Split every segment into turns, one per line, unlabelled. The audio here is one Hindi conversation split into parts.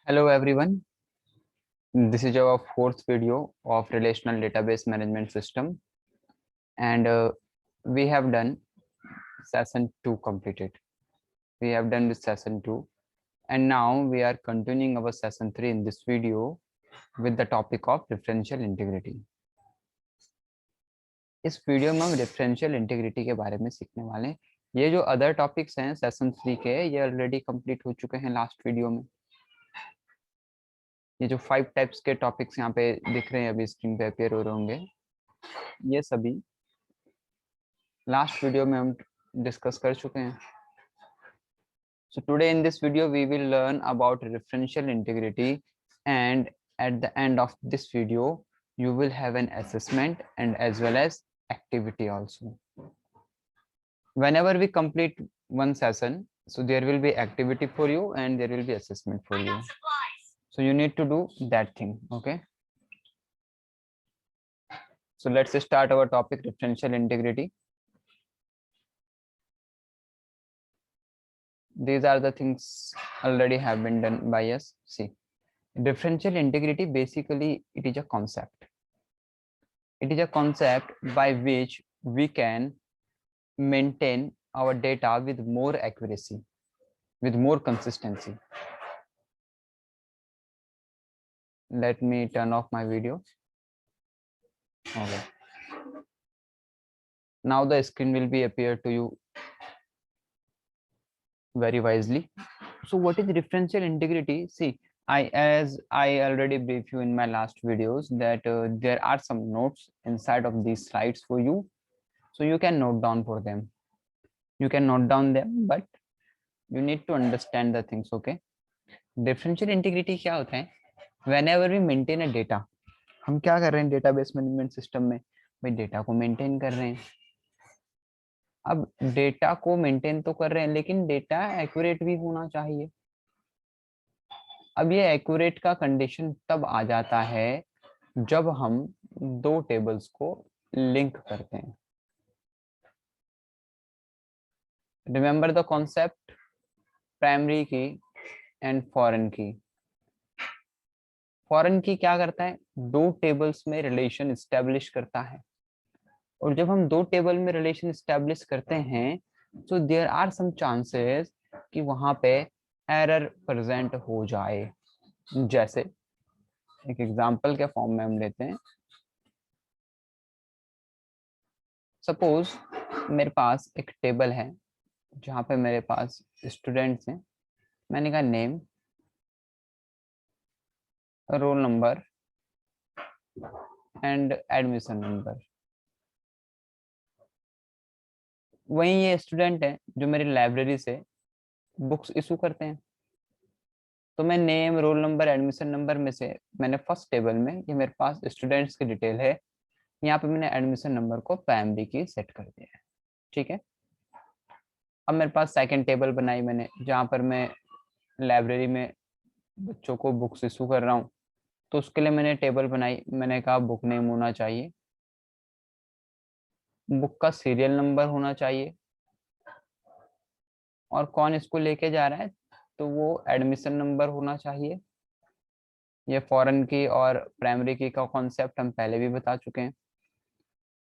Hello everyone, this is our fourth video of relational database management system, and we have done session 2 completed. We have done with session 2 and now we are continuing our session 3 in this video with the topic of differential integrity. इस वीडियो में हम डिफरेंशियल इंटीग्रिटी के बारे में सीखने वाले हैं। ये जो अदर टॉपिक्स हैं सेशन 3 के, ये ऑलरेडी कंप्लीट हो चुके हैं लास्ट वीडियो में। ये जो 5 टाइप्स के टॉपिक्स यहाँ पे दिख रहे हैं, अभी स्क्रीन पे अपीयर हो रहे होंगे, ये सभी लास्ट वीडियो में हम डिस्कस कर चुके हैं। So today in this video we will learn about differential integrity, and at the end of this video you will have an assessment and as well as activity also. Whenever we complete one session, so there will be activity for you and there will be assessment for you. So you need to do that thing, okay? So let's start our topic, differential integrity. These are the things already have been done by us. See, differential integrity, basically it is a concept. It is a concept by which we can maintain our data with more accuracy, with more consistency. Let me turn off my video. Okay. Now the screen will be appear to you very wisely. So what is differential integrity? See, as I already briefed you in my last videos that there are some notes inside of these slides for you, so you can note down for them. You can note down them, but you need to understand the things, okay? Differential integrity क्या होता है? Whenever we maintain a data, हम क्या कर रहे हैं डेटाबेस मैनेजमेंट सिस्टम में? भाई डेटा को मेंटेन कर रहे हैं। अब डेटा को मेंटेन तो कर रहे हैं, लेकिन डेटा एक्यूरेट भी होना चाहिए। अब ये एक्यूरेट का कंडीशन तब आ जाता है जब हम दो टेबल्स को लिंक करते हैं। रिमेंबर द कॉन्सेप्ट, प्राइमरी की एंड फॉरेन की। फॉरेन की क्या करता है? दो टेबल्स में रिलेशन एस्टेब्लिश करता है, और जब हम दो टेबल में रिलेशन एस्टेब्लिश करते हैं तो देयर आर सम चांसेस कि वहां पे एरर प्रेजेंट हो जाए। जैसे एक एग्जांपल के फॉर्म में हम लेते हैं, सपोज मेरे पास एक टेबल है जहाँ पे मेरे पास स्टूडेंट्स हैं। मैंने कहा name, roll number and admission number. वहीं ये स्टूडेंट हैं जो मेरी लाइब्रेरी से बुक्स इशू करते हैं। तो मैं name, roll number, admission number में से मैंने फर्स्ट टेबल में, ये मेरे पास स्टूडेंट्स की डिटेल है, यहाँ पे मैंने एडमिशन नंबर को प्राइमरी की सेट कर दिया है, ठीक है। अब मेरे पास सेकंड टेबल बनाई मैंने, जहाँ पर मैं लाइब्रेरी में बच्चों को बुक्स इशू कर रहा हूँ। तो उसके लिए मैंने टेबल बनाई, मैंने कहा बुक नेम होना चाहिए, बुक का सीरियल नंबर होना चाहिए, और कौन इसको लेके जा रहा है तो वो एडमिशन नंबर होना चाहिए। ये फॉरेन की और प्राइमरी की का कॉन्सेप्ट हम पहले भी बता चुके हैं।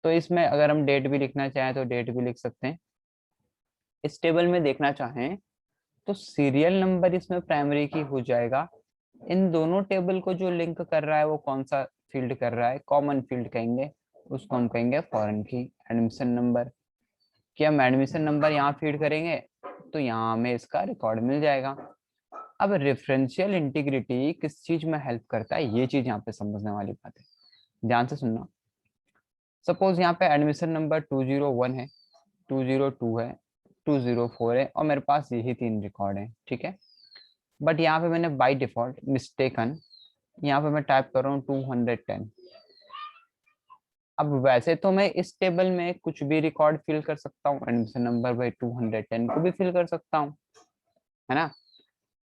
तो इसमें अगर हम डेट भी लिखना चाहें तो डेट भी लिख सकते हैं। इस टेबल में देखना चाहें तो सीरियल नंबर इसमें प्राइमरी की हो जाएगा। इन दोनों टेबल को जो लिंक कर रहा है वो कौन सा फील्ड कर रहा है? कॉमन फील्ड कहेंगे, उसको हम कहेंगे फॉरेन की। एडमिशन नंबर कि हम एडमिशन नंबर यहाँ फीड करेंगे तो यहाँ हमें इसका रिकॉर्ड मिल जाएगा। अब रेफरेंशियल इंटीग्रिटी किस चीज में हेल्प करता है, ये चीज यहाँ पे समझने वाली बात है, ध्यान से सुनना। सपोज यहाँ पे एडमिशन नंबर 201 है, 202 है, 204 है, और मेरे पास यही तीन रिकॉर्ड है, ठीक है। बट यहाँ पे मैंने बाय डिफॉल्ट मिस्टेकन यहाँ पे मैं टाइप कर रहा हूँ 210। अब वैसे तो मैं इस टेबल में कुछ भी रिकॉर्ड फिल कर सकता हूँ, एडमिशन नंबर बाई 210 को भी फिल कर सकता हूँ, है ना।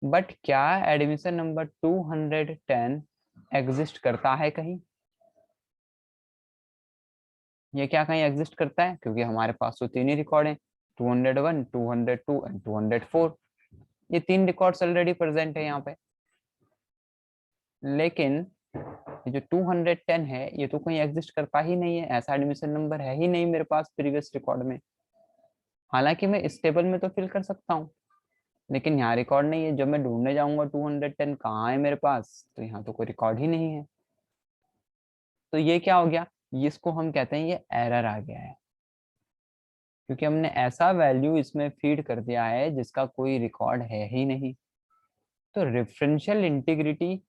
बट क्या एडमिशन नंबर 210 एग्जिस्ट करता है कहीं? ये क्या कहीं एग्जिस्ट करता है? क्योंकि हमारे पास तो तीन ही रिकॉर्ड हैं, 201, 202 एंड 204। ये तीन रिकॉर्ड्स ऑलरेडी प्रेजेंट है यहाँ पे। लेकिन ये जो 210 है ये तो कहीं एग्जिस्ट करता ही नहीं है, ऐसा एडमिशन नंबर है ही नहीं मेरे पास प्रीवियस रिकॉर्ड में। हालांकि मैं इस टेबल में तो फिल कर सकता हूँ, लेकिन यहाँ रिकॉर्ड नहीं है। जब मैं ढूंढने जाऊंगा 210 कहाँ है मेरे पास, तो यहाँ तो कोई रिकॉर्ड ही नहीं है। तो ये क्या हो गया, इसको हम कहते हैं ये एरर आ गया है, क्योंकि हमने ऐसा वैल्यू इसमें फीड कर दिया है जिसका कोई रिकॉर्ड है ही नहीं। तो रेफरेंशियल इंटीग्रिटी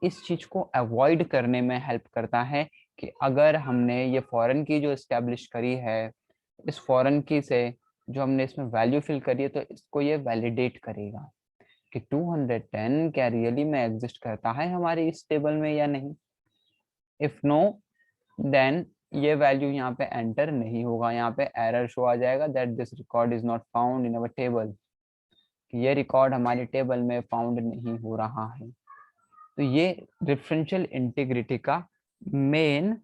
इस चीज को अवॉइड करने में हेल्प करता है कि अगर हमने ये फॉरेन की जो एस्टेब्लिश करी है, इस फॉरेन की से जो हमने इसमें वैल्यू फिल करी है, तो इसको ये वैलिडेट करेगा कि 210 क्या रियली में एग्जिस्ट करता है हमारे इस टेबल में या नहीं। इफ नो, देन ये वैल्यू यहाँ पे एंटर नहीं होगा, यहाँ पे एरर शो आ जाएगा that this record is not found in our table, ये रिकॉर्ड हमारी टेबल में फाउंड नहीं हो रहा है। तो ये रेफरेंशियल इंटीग्रिटी का मेन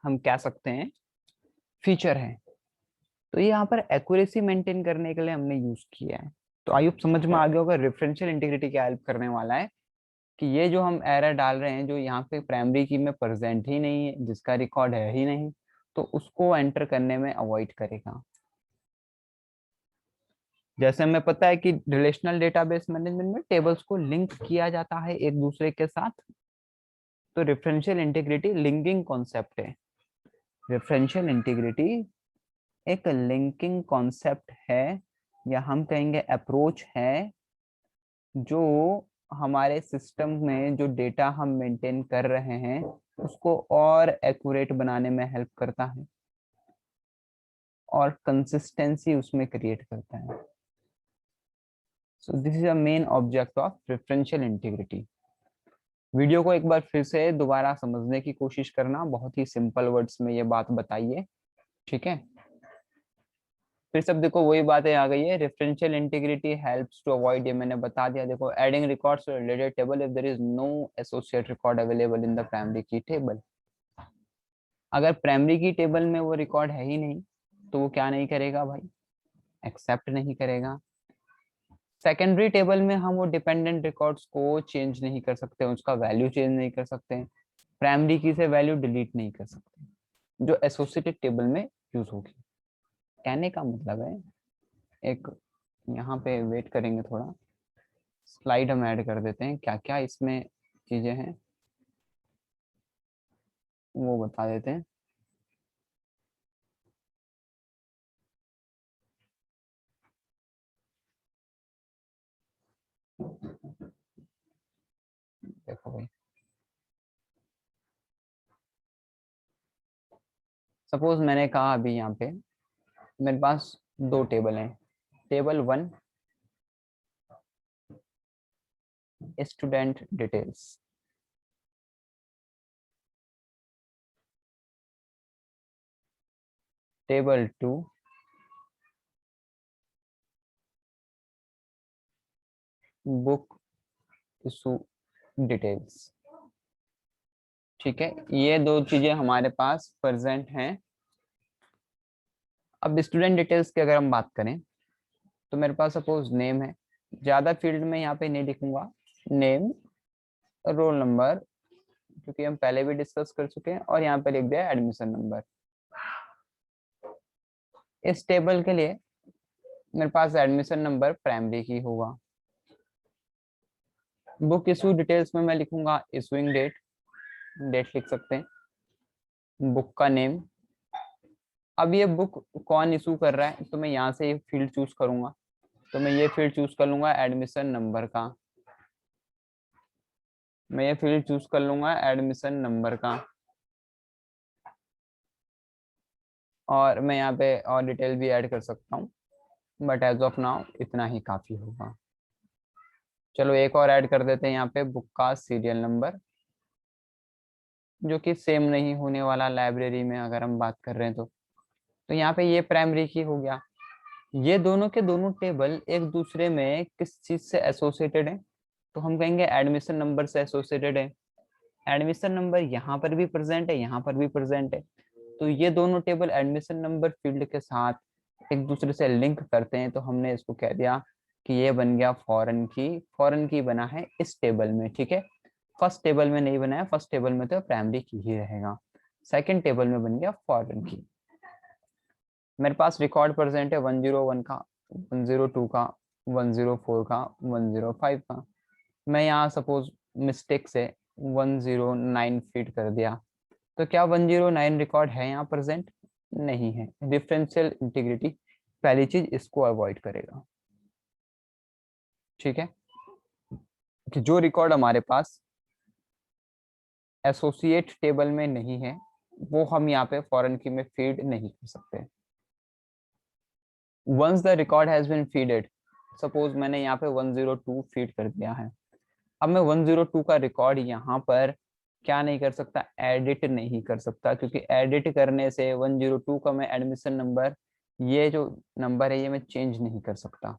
हम कह सकते हैं फीचर है। तो ये यहाँ पर एक्यूरेसी मेंटेन करने के लिए हमने यूज किया है। तो आई होप समझ में आ गया होगा रेफरेंशियल इंटीग्रिटी क्या हेल्प करने वाला है, कि ये जो हम एरर डाल रहे हैं जो यहाँ पे प्राइमरी की में प्रेजेंट ही नहीं है, जिसका रिकॉर्ड है ही नहीं, तो उसको एंटर करने में अवॉइड करेगा। जैसे हमें पता है कि रिलेशनल डेटाबेस मैनेजमेंट में टेबल्स को लिंक किया जाता है एक दूसरे के साथ, तो रेफरेंशियल इंटीग्रिटी लिंकिंग कॉन्सेप्ट है। रेफरेंशियल इंटीग्रिटी एक लिंकिंग कॉन्सेप्ट है, या हम कहेंगे अप्रोच है, जो हमारे सिस्टम में जो डेटा हम मेंटेन कर रहे हैं उसको और एक्यूरेट बनाने में हेल्प करता है और कंसिस्टेंसी उसमें क्रिएट करता है। So this is a main object of referential integrity. Video को एक बार फिर से दोबारा समझने की कोशिश करना, बहुत ही सिंपल वर्ड्स में ये बात बताइए, ठीक है। फिर सब देखो वही बातें आ गई है, referential integrity helps to avoid, ये मैंने बता दिया। देखो, adding records to related table if there is no associate record available in the primary key table. अगर प्राइमरी की टेबल में वो रिकॉर्ड है ही नहीं, तो वो क्या नहीं करेगा भाई, एक्सेप्ट नहीं करेगा। सेकेंडरी टेबल में हम वो डिपेंडेंट रिकॉर्ड्स को चेंज नहीं कर सकते, उसका वैल्यू चेंज नहीं कर सकते, प्राइमरी की से वैल्यू डिलीट नहीं कर सकते, जो एसोसिएटेड टेबल में यूज होगी। कहने का मतलब है, एक यहाँ पे वेट करेंगे थोड़ा, स्लाइड हम ऐड कर देते हैं, क्या क्या इसमें चीजें हैं वो बता देते हैं। देखो भाई, सपोज मैंने कहा अभी यहाँ पे मेरे पास दो टेबल हैं, table 1 student details, table 2 book issue details. ठीक है, ये दो चीजें हमारे पास प्रेजेंट हैं। अब स्टूडेंट डिटेल्स की अगर हम बात करें, तो मेरे पास सपोज नेम है, ज्यादा फील्ड में यहाँ पे नहीं लिखूंगा, नेम, रोल नंबर, क्योंकि हम पहले भी डिस्कस कर चुके हैं, और यहाँ पे लिख दिया एडमिशन नंबर। इस टेबल के लिए मेरे पास एडमिशन नंबर प्राइमरी की होगा। बुक इशू डिटेल्स में मैं लिखूंगा इशूइंग डेट, डेट लिख सकते हैं, बुक का नेम। अब ये बुक कौन इशू कर रहा है, तो मैं यहाँ से फील्ड चूज करूंगा, तो मैं ये फील्ड चूज कर लूंगा एडमिशन नंबर का, मैं ये फील्ड चूज कर लूंगा एडमिशन नंबर का, और मैं यहाँ पे और डिटेल भी ऐड कर सकता हूँ, बट एज ऑफ नाउ इतना ही काफी होगा। चलो एक और ऐड कर देते हैं यहाँ पे, बुक का सीरियल नंबर, जो कि सेम नहीं होने वाला लाइब्रेरी में अगर हम बात कर रहे हैं तो यहाँ पे ये प्राइमरी की हो गया। ये दोनों के दोनों टेबल एक दूसरे में किस चीज से एसोसिएटेड है, तो हम कहेंगे एडमिशन नंबर से एसोसिएटेड है। एडमिशन नंबर यहाँ पर भी प्रेजेंट है, यहाँ पर भी प्रेजेंट है, तो ये दोनों टेबल एडमिशन नंबर फील्ड के साथ एक दूसरे से लिंक करते हैं, तो हमने इसको कह दिया कि ये बन गया फॉरेन की बना है इस टेबल में, ठीक है। फर्स्ट टेबल में नहीं बनाया, फर्स्ट टेबल में तो प्राइमरी की ही रहेगा, सेकंड टेबल में बन गया फॉरेन की। मेरे पास रिकॉर्ड प्रेजेंट है 101 का, 102 का, 104 का, 105 का। मैं यहाँ सपोज मिस्टेक से 109 फीड कर दिया, तो क्या 109 रिकॉर्ड है यहाँ प्रेजेंट? नहीं है। डिफरेंशियल इंटीग्रिटी पहली चीज इसको अवॉइड करेगा, ठीक है, कि जो रिकॉर्ड हमारे पास एसोसिएट टेबल में नहीं है वो हम यहाँ पे फॉरेन की में फीड नहीं कर सकते। Once the record has been feeded, suppose मैंने यहाँ पे 102 फीड कर दिया है, अब मैं 102 का रिकॉर्ड यहाँ पर क्या नहीं कर सकता, एडिट नहीं कर सकता, क्योंकि एडिट करने से 102 का मैं एडमिशन नंबर, ये जो नंबर है ये मैं चेंज नहीं कर सकता।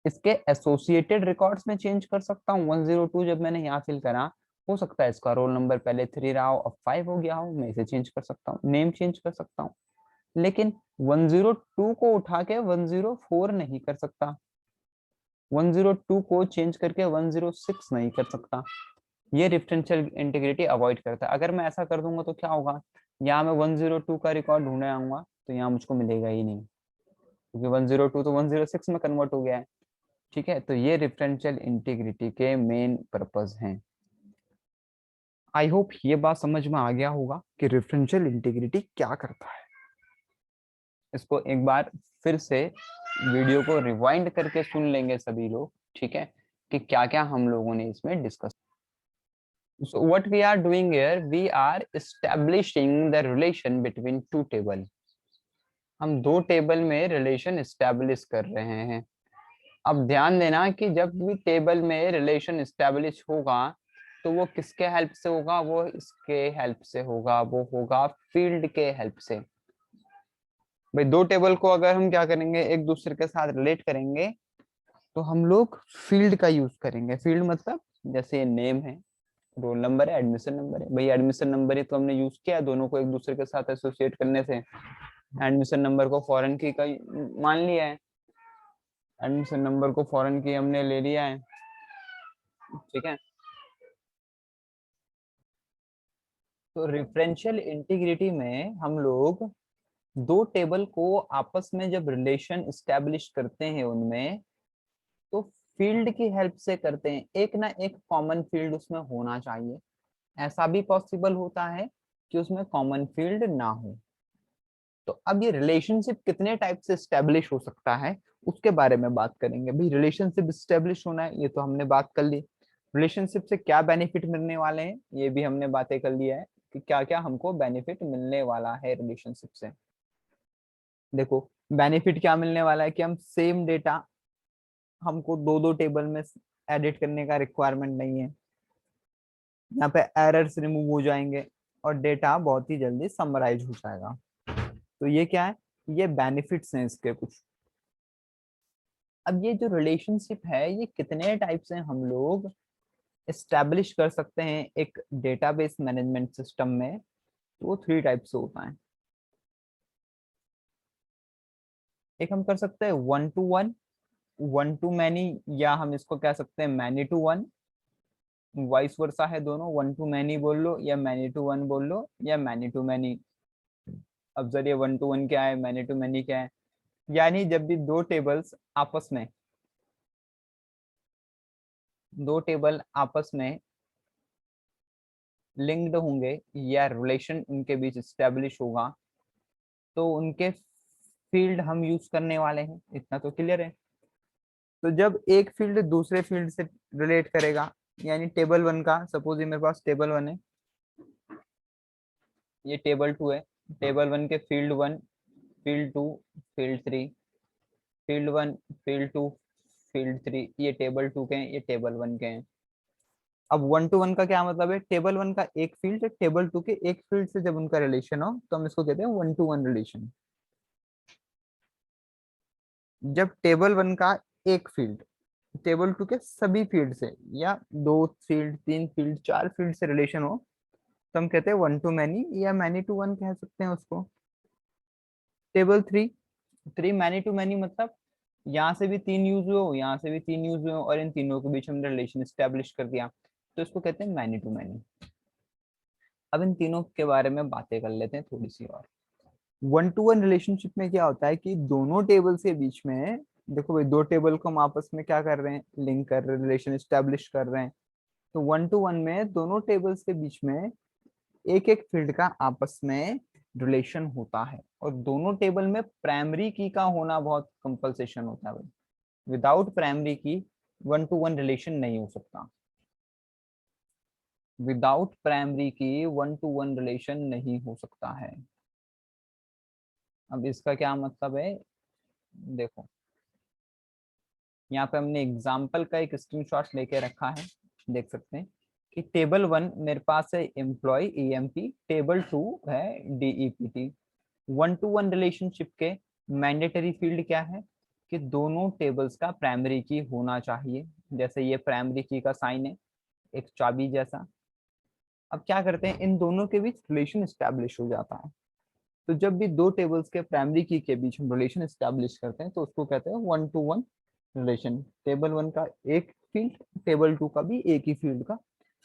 इसके एसोसिएटेड रिकॉर्ड्स में चेंज कर सकता हूँ। 102 जब मैंने यहाँ फिल करा, हो सकता है इसका रोल नंबर पहले 3 रहा हो अब 5 हो गया हो, मैं इसे चेंज कर सकता हूँ, नेम चेंज कर सकता हूँ। लेकिन 102 को उठा के 104 नहीं कर सकता, 102 को चेंज करके 106 नहीं कर सकता। ये डिफरेंशियल इंटीग्रिटी अवॉइड करता है। अगर मैं ऐसा कर दूंगा तो क्या होगा, यहाँ मैं 102 का रिकॉर्ड ढूंढने आऊंगा तो यहाँ मुझको मिलेगा ही नहीं, क्योंकि 102 तो 106 में कन्वर्ट हो गया है, ठीक है। तो ये डिफरेंशियल इंटीग्रिटी के मेन पर्पस हैं। आई होप ये बात समझ में आ गया होगा कि डिफरेंशियल इंटीग्रिटी क्या करता है। इसको एक बार फिर से वीडियो को रिवाइंड करके सुन लेंगे सभी लोग, ठीक है, कि क्या क्या हम लोगों ने इसमें discuss. So what we are doing here, we are establishing the relation between two table. हम दो टेबल में रिलेशन एस्टेब्लिश कर रहे हैं। अब ध्यान देना कि जब भी टेबल में रिलेशन एस्टेब्लिश होगा तो वो किसके हेल्प से होगा, वो इसके हेल्प से होगा, वो होगा फील्ड के हेल्प से। भाई दो टेबल को अगर हम क्या करेंगे, एक दूसरे के साथ रिलेट करेंगे तो हम लोग फील्ड का यूज करेंगे। फील्ड मतलब जैसे नेम है, रोल नंबर है, एडमिशन नंबर है। भाई एडमिशन नंबर ही तो हमने यूज किया दोनों को एक दूसरे के साथ एसोसिएट करने से, एडमिशन नंबर को फॉरेन की का मान लिया है, एडमिशन नंबर को फॉरेन की हमने ले लिया है, ठीक है। तो रेफरेंशियल इंटीग्रिटी में हम लोग दो टेबल को आपस में जब रिलेशन एस्टेब्लिश करते हैं उनमें, तो फील्ड की हेल्प से करते हैं। एक ना एक कॉमन फील्ड उसमें होना चाहिए। ऐसा भी पॉसिबल होता है कि उसमें कॉमन फील्ड ना हो। तो अब ये रिलेशनशिप कितने टाइप से स्टेब्लिश हो सकता है उसके बारे में बात करेंगे। भाई रिलेशनशिप स्टेब्लिश होना है ये तो हमने बात कर ली, रिलेशनशिप से क्या बेनिफिट मिलने वाले हैं ये भी हमने बातें कर लिया है कि क्या क्या हमको बेनिफिट मिलने वाला है रिलेशनशिप से। देखो बेनिफिट क्या मिलने वाला है कि हम सेम डेटा, हमको दो दो टेबल में एडिट करने का रिक्वायरमेंट नहीं है, यहाँ पे एरर्स रिमूव हो जाएंगे और डेटा बहुत ही जल्दी समराइज हो जाएगा। तो ये क्या है, ये बेनिफिट्स हैं इसके कुछ। अब ये जो रिलेशनशिप है ये कितने टाइप से हम लोग एस्टेब्लिश कर सकते हैं एक डेटाबेस मैनेजमेंट सिस्टम में, तो वो 3 टाइप से होता है। एक हम कर सकते हैं 1 to 1, 1 to many, या हम इसको कह सकते हैं many to 1, वाइस वर्सा है दोनों, 1 to many बोल लो या many to 1 बोल लो या many to many। अब जरिए 1 to 1 क्या है, many to many क्या है, यानी जब भी दो टेबल्स आपस में, दो टेबल आपस में लिंक्ड होंगे या रिलेशन उनके बीच स्टेब्लिश होगा तो उनके फील्ड हम यूज करने वाले हैं, इतना तो क्लियर है। तो जब एक फील्ड दूसरे फील्ड से रिलेट करेगा, यानी टेबल 1 का, सपोज ये मेरे पास टेबल 1 है, ये टेबल 2 है, टेबल 1 के field 1, field 2, field 3, field 1, field 2, field 3, ये टेबल 2 के हैं, ये टेबल 1 के हैं। अब 1 to 1 का क्या मतलब है, टेबल 1 का एक फील्ड टेबल 2 के एक फील्ड से जब उनका रिलेशन हो तो हम इसको कहते हैं 1 to 1 रिलेशन। जब टेबल 1 का एक फील्ड टेबल 2 के सभी फील्ड से, या 2 फील्ड, 3 फील्ड, 4 फील्ड से रिलेशन हो तो हम कहते हैं 1 to many या many to 1 कह सकते हैं उसको। टेबल 3, 3 many to many मतलब यहाँ से भी 3 यूज हुए हो, यहाँ से भी 3 यूज हुए हो, और इन तीनों के बीच हमने रिलेशन स्टैब्लिश कर दिया, तो इसको कहते हैं मैनी टू मैनी। अब इन तीनों के बारे में बातें कर लेते हैं थोड़ी सी और। वन टू वन रिलेशनशिप में क्या होता है कि दोनों टेबल्स के बीच में, देखो भाई, दो टेबल को हम आपस में क्या कर रहे हैं, लिंक कर रहे हैं, रिलेशन स्टैब्लिश कर रहे हैं। तो वन टू वन में दोनों टेबल्स के बीच में एक एक फील्ड का आपस में रिलेशन होता है, और दोनों टेबल में प्राइमरी की का होना बहुत कंपल्सेशन होता है भाई। विदाउट प्राइमरी की वन टू वन रिलेशन नहीं हो सकता। विदाउट प्राइमरी की वन टू वन रिलेशन नहीं हो सकता है। अब इसका क्या मतलब है, देखो यहाँ पे हमने एग्जाम्पल का एक स्क्रीनशॉट लेके रखा है, देख सकते हैं कि टेबल 1 मेरे पास है एम्प्लॉय EMP, टेबल 2 है DEPT। One to one relationship के मैंडेटरी फील्ड क्या है कि दोनों टेबल्स का प्राइमरी की होना चाहिए। जैसे ये प्राइमरी की का साइन है, एक चाबी जैसा। अब क्या करते हैं, इन दोनों के बीच रिलेशन स्टैब्लिश हो जाता है। तो जब भी दो टेबल्स के प्राइमरी की के बीच हम रिलेशन स्टैब्लिश करते हैं तो उसको कहते हैं one to one relation. Table 1 का एक फील्ड, टेबल 2 का भी एक ही फील्ड का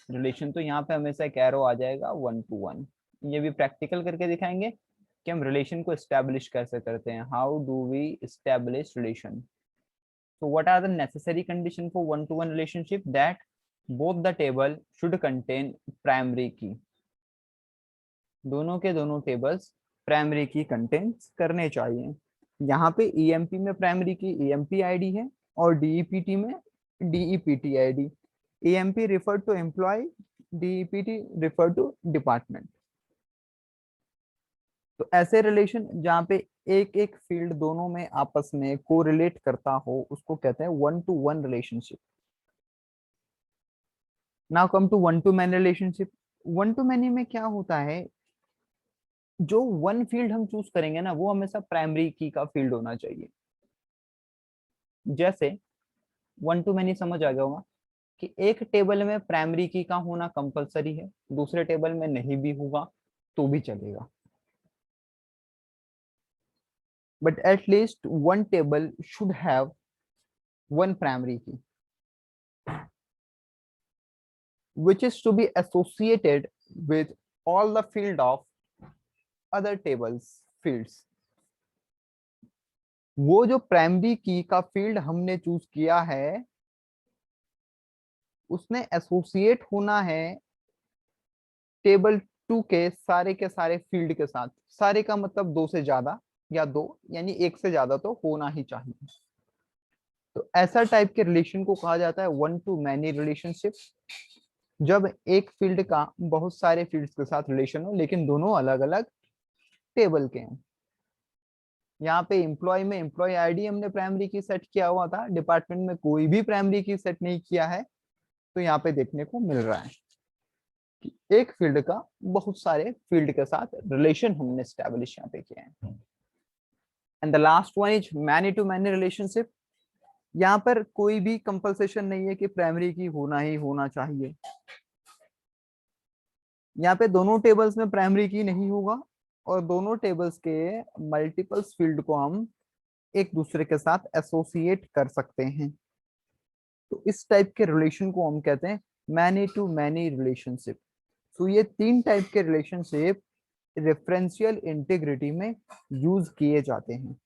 रिलेशन। तो यहाँ पे हमेशा एक एरो आ जाएगा वन टू वन। ये भी प्रैक्टिकल करके दिखाएंगे कि हम रिलेशन को एस्टैब्लिश कैसे करते हैं, how do we establish relation. So what are the necessary condition for one-to-one relationship? That both the table should contain primary key. दोनों के दोनों टेबल्स प्राइमरी की कंटेंट्स करने चाहिए। यहाँ पे EMP में प्राइमरी की EMP ID है, और DEPT में DEPT ID। EMP refer to employee, DEPT refer to department। तो ऐसे रिलेशन जहाँ पे एक एक फील्ड दोनों में आपस में कोरिलेट करता हो उसको कहते हैं one to one relationship. Now come to one to many relationship. One to many में क्या होता है, जो वन फील्ड हम चूज करेंगे ना वो हमेशा प्राइमरी की का फील्ड होना चाहिए। जैसे वन टू मैनी समझ आ गया होगा कि एक टेबल में प्राइमरी की का होना कंपलसरी है, दूसरे टेबल में नहीं भी होगा तो भी चलेगा, but at least one table should have one primary की which is to be associated with all the field of other tables fields। वो जो प्राइमरी की का फील्ड हमने चूज किया है उसने एसोसिएट होना है टेबल 2 के सारे फील्ड के साथ। सारे का मतलब दो से ज्यादा, या दो यानी एक से ज्यादा तो होना ही चाहिए। तो ऐसा टाइप के रिलेशन को कहा जाता है वन टू मैनी रिलेशनशिप, जब एक फील्ड का बहुत सारे फील्ड्स के साथ रिलेशन हो लेकिन दोनों अलग अलग टेबल के हैं। यहाँ पे एम्प्लॉय में एम्प्लॉय आईडी हमने प्राइमरी की सेट किया हुआ था, डिपार्टमेंट में कोई भी प्राइमरी की सेट नहीं किया है। तो यहाँ पे देखने को मिल रहा है कि एक फील्ड का बहुत सारे फील्ड के साथ रिलेशन हमने स्टैब्लिश यहाँ पे किया है। And the last one is many to many relationship. यहाँ पर कोई भी कंपल्सेशन नहीं है कि प्राइमरी की होना ही होना चाहिए। यहाँ पे दोनों टेबल्स में प्राइमरी की नहीं होगा, और दोनों टेबल्स के मल्टीपल्स फील्ड को हम एक दूसरे के साथ एसोसिएट कर सकते हैं। तो इस टाइप के रिलेशन को हम कहते हैं मैनी टू मैनी रिलेशनशिप। तो ये तीन टाइप के रिलेशनशिप रेफरेंशियल इंटीग्रिटी में यूज किए जाते हैं।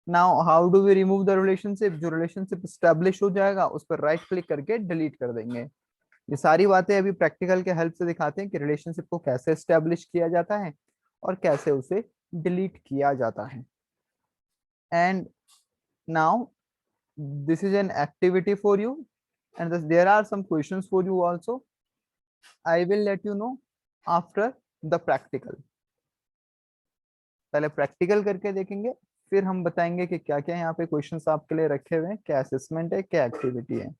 Now how do we remove the relationship. जो रिलेशनशिप स्टैब्लिश हो जाएगा उस पर राइट क्लिक करके डिलीट कर देंगे। ये सारी बातें अभी प्रैक्टिकल के हेल्प से दिखाते हैं कि रिलेशनशिप को कैसे स्टैब्लिश किया जाता है और कैसे उसे डिलीट किया जाता है। And now this is an activity for you, and there are some questions for you also. I will let you know after the practical। पहले प्रैक्टिकल करके देखेंगे, फिर हम बताएंगे कि क्या क्या यहाँ पे क्वेश्चंस आपके लिए रखे हुए हैं, क्या असेसमेंट है, क्या एक्टिविटी है।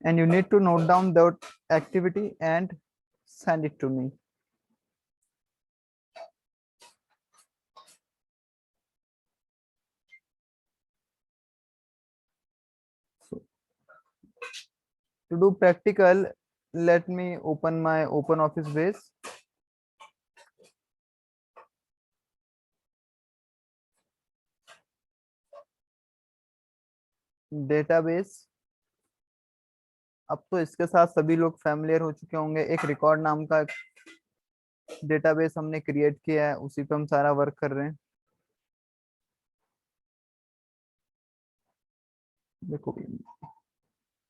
and you need to note down that activity and send it to me। So, to do practical, let me open my OpenOffice base।
Database, अब तो इसके साथ सभी लोग फैमिलियर हो चुके होंगे। एक रिकॉर्ड नाम का डेटाबेस हमने क्रिएट किया है, उसी पे हम सारा वर्क कर रहे हैं। देखो,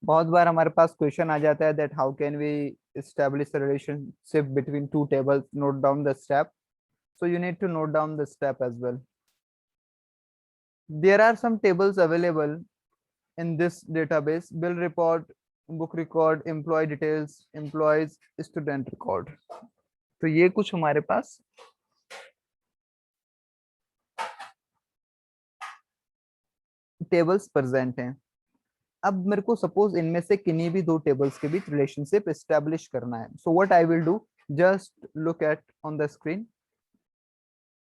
बहुत बार हमारे पास क्वेश्चन आ जाता है that how can we establish a relationship between two tables, note down the step. So you need to note down the step as well. There are some tables available in this database: bill report, book record, employee details, employees, student record. तो ये कुछ हमारे पास टेबल्स प्रेजेंट हैं। अब मेरे को सपोज इनमें से किन्हीं भी दो टेबल्स के बीच रिलेशनशिप एस्टेब्लिश करना है। So what I will do, just look at on the screen.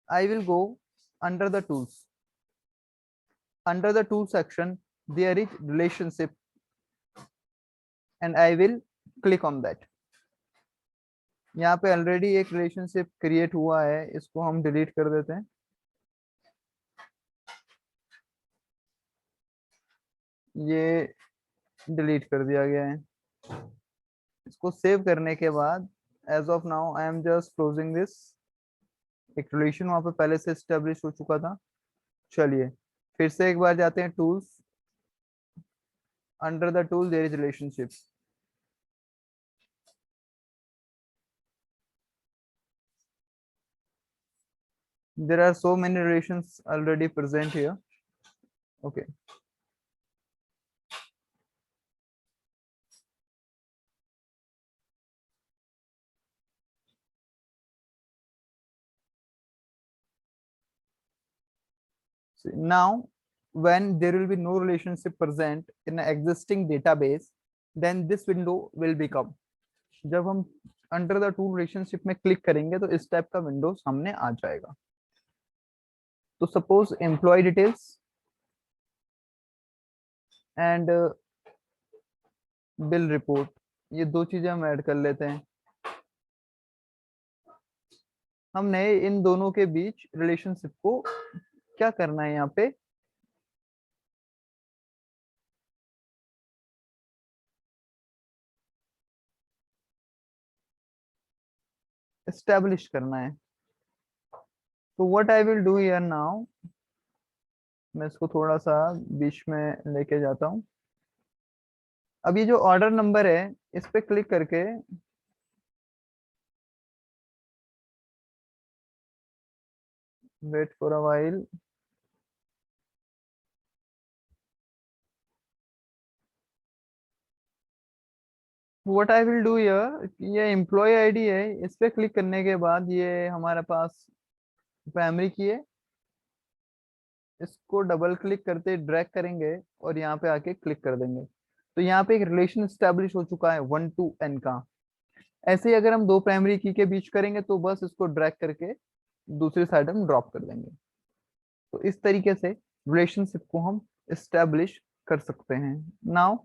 I will go under the tools. Under the tool section, there is relationship, and I will click on that. यहाँ पे ऑलरेडी एक रिलेशनशिप क्रिएट हुआ है, इसको हम डिलीट कर देते हैं। ये डिलीट कर दिया गया है। इसको सेव करने के बाद as of now I am just closing this. एक रिलेशन वहां पे पहले से एस्टेब्लिश हो चुका था। चलिए फिर से एक बार जाते हैं tools. Under the tool there is relationship. There are so many relations already present here. Okay. So now, when there will be no relationship present in an existing database, then this window will become. जब हम अंडर द टू रिलेशनशिप में क्लिक करेंगे तो इस टाइप का विंडो सामने आ जाएगा। तो suppose employee details and bill report, ये दो चीजें हम ऐड कर लेते हैं। हमने इन दोनों के बीच रिलेशनशिप को क्या करना है, यहाँ पे एस्टेब्लिश करना है। तो what I will do here now, मैं इसको थोड़ा सा बीच में लेके जाता हूँ। अब ये जो ऑर्डर नंबर है, इस पे क्लिक करके wait for a while. What I will do here, ये एम्प्लॉय आईडी है, इस पे क्लिक करने के बाद ये हमारे पास प्राइमरी की है। इसको डबल क्लिक करते ड्रैग करेंगे और यहाँ पे आके क्लिक कर देंगे। तो यहाँ पे एक रिलेशन स्टैब्लिश हो चुका है 1 to n का। ऐसे ही अगर हम दो प्राइमरी की के बीच करेंगे तो बस इसको ड्रैग करके दूसरी साइड हम ड्रॉप कर देंगे। तो इस तरीके से रिलेशनशिप को हम स्टैब्लिश कर सकते हैं। नाउ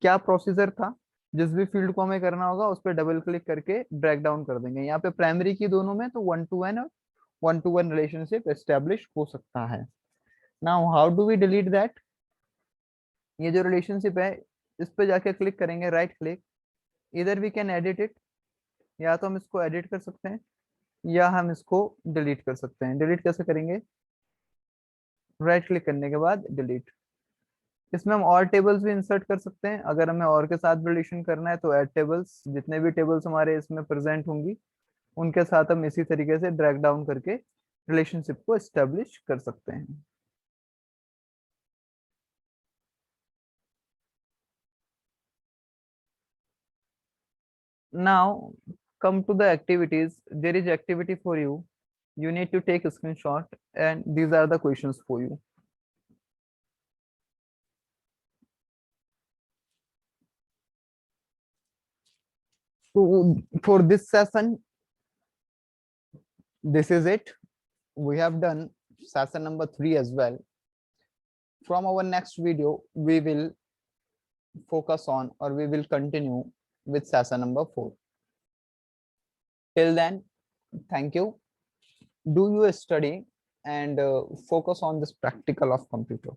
क्या प्रोसीजर था, जिस भी फील्ड को हमें करना होगा उस पर डबल क्लिक करके ड्रैग डाउन कर देंगे। यहाँ पे प्राइमरी की दोनों में तो 1 to n और 1 to 1 रिलेशनशिप एस्टेब्लिश हो सकता है। Now how do we delete that, ये जो रिलेशनशिप है इस पे जाके क्लिक करेंगे, राइट क्लिक, इधर वी कैन एडिट इट। या तो हम इसको एडिट कर सकते हैं या हम इसको डिलीट कर सकते हैं। डिलीट कैसे करेंगे, राइट क्लिक करने के बाद डिलीट। इसमें हम और टेबल्स भी इंसर्ट कर सकते हैं। अगर हमें और के साथ रिलेशन करना है तो ऐड टेबल्स, जितने भी टेबल्स हमारे इसमें प्रेजेंट होंगी उनके साथ हम इसी तरीके से ड्रैग डाउन करके रिलेशनशिप को एस्टेब्लिश कर सकते हैं। Now come to the activities. There is activity for you. You need to take a screenshot and these are the questions for you. So for this session, this is it. We have done session number 3 as well. From our next video, we will focus on, or we will continue with session number 4. Till then, thank you. Do your study and focus on this practical of computer.